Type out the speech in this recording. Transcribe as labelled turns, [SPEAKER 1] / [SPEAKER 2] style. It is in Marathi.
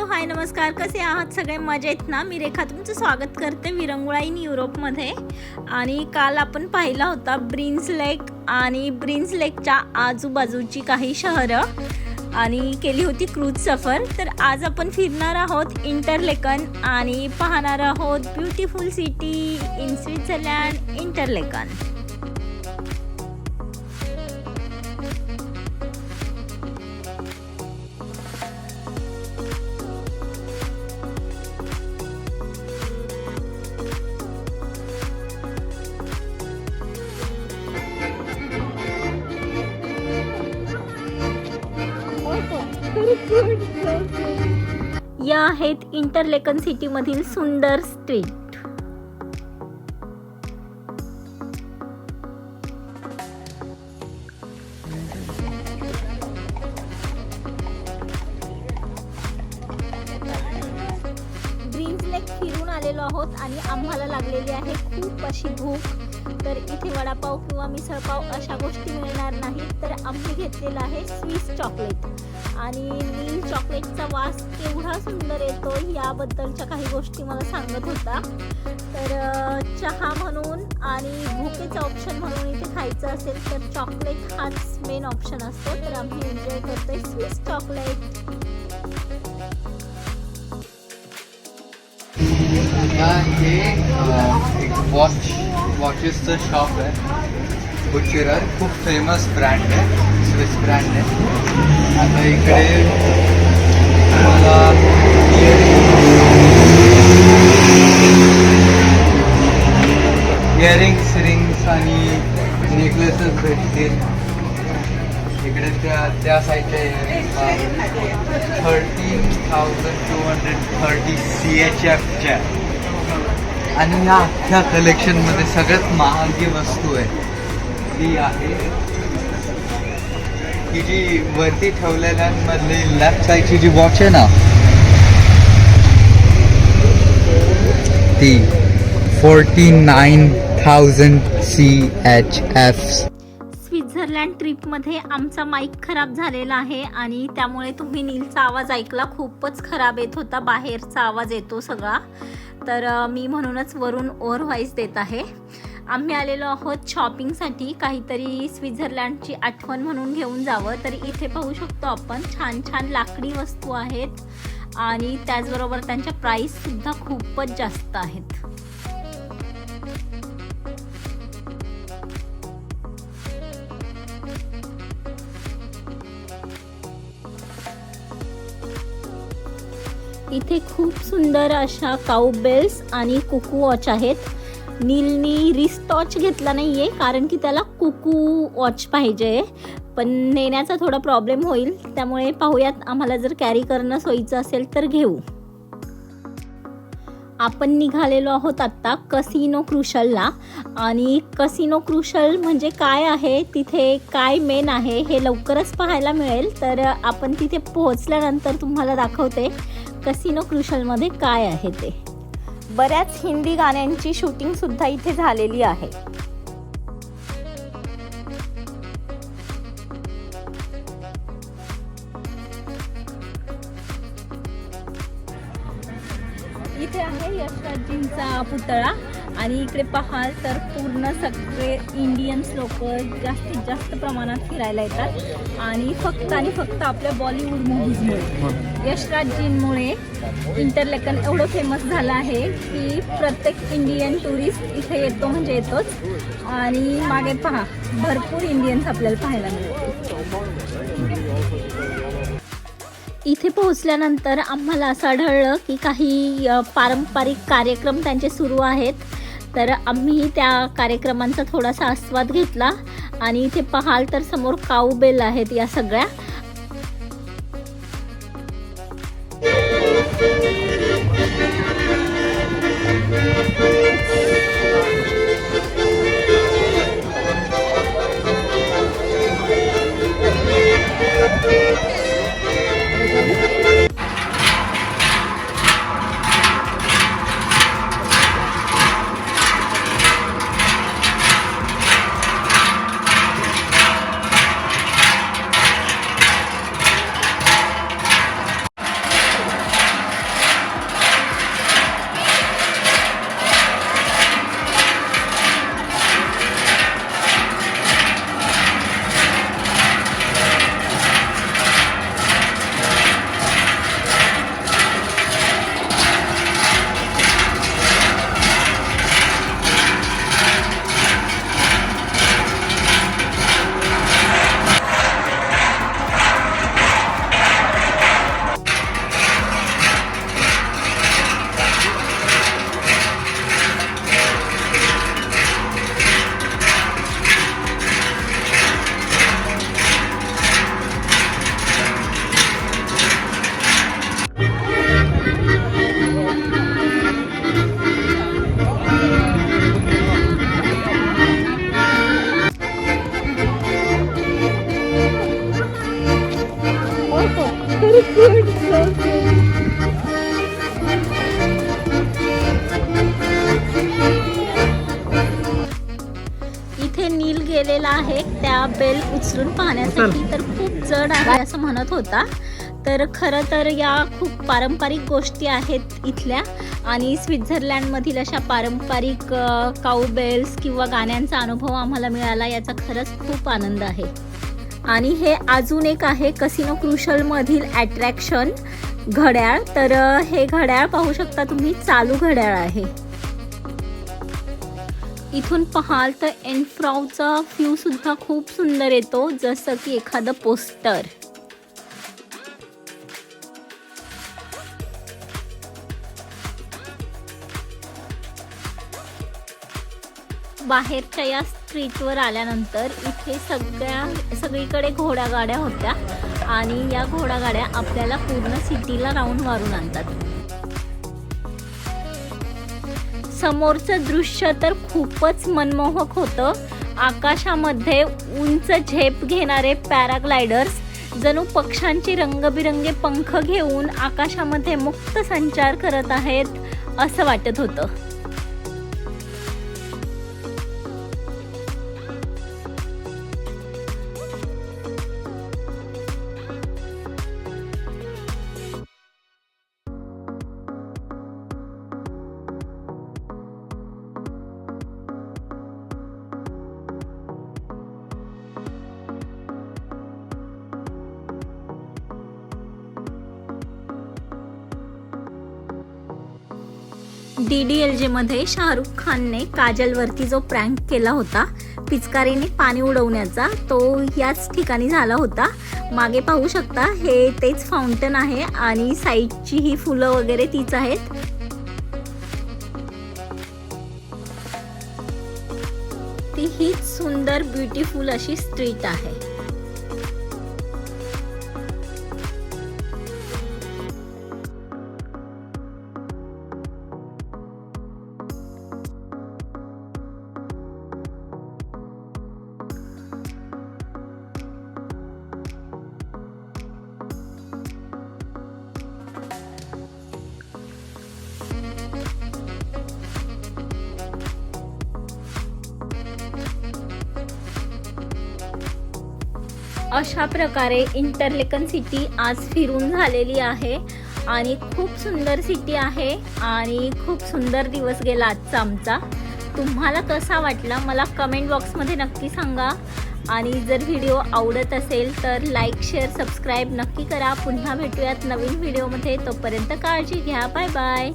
[SPEAKER 1] हाय नमस्कार, कसे आहात सगळे? मजेत ना? मी रेखा तुमचं स्वागत करते विरंगुळा इन युरोपमध्ये. आणि काल आपण पाहिला होता ब्रिन्स लेक आणि ब्रिन्स लेकच्या आजूबाजूची काही शहरं आणि केली होती क्रूज सफर. तर आज आपण फिरणार आहोत इंटरलेकन आणि पाहणार आहोत beautiful city in Switzerland Interlaken. या आहेत इंटरलेकन सिटी मधील सुंदर स्ट्रीट. ब्रिन्स लेक फिरून आलेलो आहोत आणि आम्हाला लागलेली आहे खूप अशी भूक. तर इथे वडापाव किंवा मिसळपाव अशा गोष्टी मिळणार नाहीत, तर आम्ही घेतलेला आहे स्विस चॉकलेट. आणि नील चॉकलेटचा वास केवढा सुंदर येतो याबद्दलच्या काही गोष्टी मला सांगत होता. तर चहा म्हणून आणि भुकेचा ऑप्शन म्हणून इथे खायचं असेल तर चॉकलेट हाच मेन ऑप्शन असतो. तर आम्ही एन्जॉय करतोय स्विस चॉकलेट.
[SPEAKER 2] वॉचेसचं शॉप आहे. बुचेरर खूप फेमस ब्रँड आहे, स्विस ब्रँड आहे. आता इकडे मला इयरिंग्स रिंग्स आणि नेकलेसेस भेटतील. इकडे त्या साईडच्या इयरिंग्स 13,230 CHFच्या. आणि या अख्ख्या कलेक्शनमध्ये सगळ्यात महागडी वस्तू आहे ती आहे ही जी वरती ठेवलेल्यांमधली लेफ्ट साईडची जी वॉच आहे ना, ती 49,000 CHF.
[SPEAKER 1] स्वित्झर्लंड ट्रिपमध्ये आमचा माईक खराब झालेला आहे आणि त्यामुळे तुम्ही नीलचा आवाज ऐकला. खूपच खराब येत होता, बाहेरचा आवाज येतो सगळा. तर मी म्हणूनच वरून ओव्हर व्हॉइस देत आहे. आम्ही आलेलो आहोत शॉपिंगसाठी, काहीतरी स्वित्झर्लंडची आठवण म्हणून घेऊन जावं. तर इथे पाहू शकतो आपण छान छान लाकडी वस्तू आहेत आणि त्याचबरोबर त्यांच्या प्राईससुद्धा खूपच जास्त आहेत. इथे खूप सुंदर अशा काऊ बेल्स आणि कुकू वॉच आहेत. नीलनी रिस्ट वॉच घेतला नाही आहे कारण की त्याला कुकू वॉच पाहिजे, पण नेण्याचा थोडा प्रॉब्लेम होईल. त्यामुळे पाहूयात, आम्हाला जर कॅरी करणं सोयीचं असेल तर घेऊ. आपण निघालेलो आहोत आत्ता कसिनो क्रुशलला. आणि कसिनो क्रुशल म्हणजे काय आहे, तिथे काय मेन आहे हे लवकरच पाहायला मिळेल. तर आपण तिथे पोहोचल्यानंतर तुम्हाला दाखवते कसिनो क्रुशलमध्ये काय आहे ते. बऱ्याच हिंदी गाण्यांची शूटिंग सुद्धा इथे झालेली आहे. इथे आहे यशराजजींचा पुतळा आणि इकडे पाहाल तर पूर्ण सगळे इंडियन्स लोक जास्तीत जास्त प्रमाणात फिरायला येतात आणि फक्त आपल्या बॉलिवूड मूव्हीजमुळे, यशराजजींमुळे इंटरलेकन एवढं फेमस झालं आहे की प्रत्येक इंडियन टुरिस्ट इथे येतो म्हणजे येतोच. आणि मागे पहा, भरपूर इंडियन्स आपल्याला पाहायला मिळतात. इथे पोहोचल्यानंतर आम्हाला असं आढळलं की काही पारंपरिक कार्यक्रम त्यांचे सुरू आहेत. तर आम्ही त्या कार्यक्रमांचा थोडासा आस्वाद घेतला. आणि इथे पाहाल तर समोर काऊ बेल आहेत या सगळ्या. Cute so cute. इथे नील गेलेला आहे त्या बेल उचलून पाहण्यासाठी. तर खूप जड आहे असं म्हणत होता. तर खरं तर या खूप पारंपरिक गोष्टी आहेत इथल्या आणि स्वित्झर्लंडमधील अशा पारंपरिक काऊ बेल्स किंवा गाण्यांचा अनुभव आम्हाला मिळाला, याचा खरंच खूप आनंद आहे. आणि हे अजून एक आहे कसिनो क्रुशलमधील अट्रॅक्शन, घड्याळ. तर हे घड्याळ पाहू शकता तुम्ही, चालू घड्याळ आहे. इथून पाहाल तर एनफ्राउचा व्ह्यू सुद्धा खूप सुंदर येतो, जसं की एखादं पोस्टर. बाहेरच्या या स्ट्रीटवर आल्यानंतर इथे सगळीकडे घोडागाड्या होत्या आणि या घोडागाड्या आपल्याला पूर्ण सिटीला राऊंड मारून आणतात. समोरचं दृश्य तर खूपच मनमोहक होतं. आकाशामध्ये उंच झेप घेणारे पॅराग्लायडर्स जणू पक्ष्यांचे रंगबिरंगी पंख घेऊन आकाशामध्ये मुक्त संचार करत आहेत असं वाटत होतं. DDLJ मध्ये शाहरुख खानने काजलवरती जो प्रँक केला होता पिचकारीने पाणी उडवण्याचा, तो याच ठिकाणी झाला होता. मागे पाहू शकता हे तेच फाउंटन आहे आणि साईडची ही फुलं वगैरे तीच आहेत. ती हीच सुंदर ब्युटिफुल अशी स्ट्रीट आहे. अशा प्रकारे इंटरलेकन सिटी आज फिरून झालेली आहे आणि खूप सुंदर सिटी आहे आणि खूप सुंदर दिवस गेला आजचा आमचा. तुम्हाला कसा वाटला मला कमेंट बॉक्समध्ये नक्की सांगा आणि जर व्हिडिओ आवडत असेल तर लाईक, शेअर, सबस्क्राईब नक्की करा. पुन्हा भेटूयात नवीन व्हिडिओमध्ये. तोपर्यंत काळजी घ्या. Bye bye.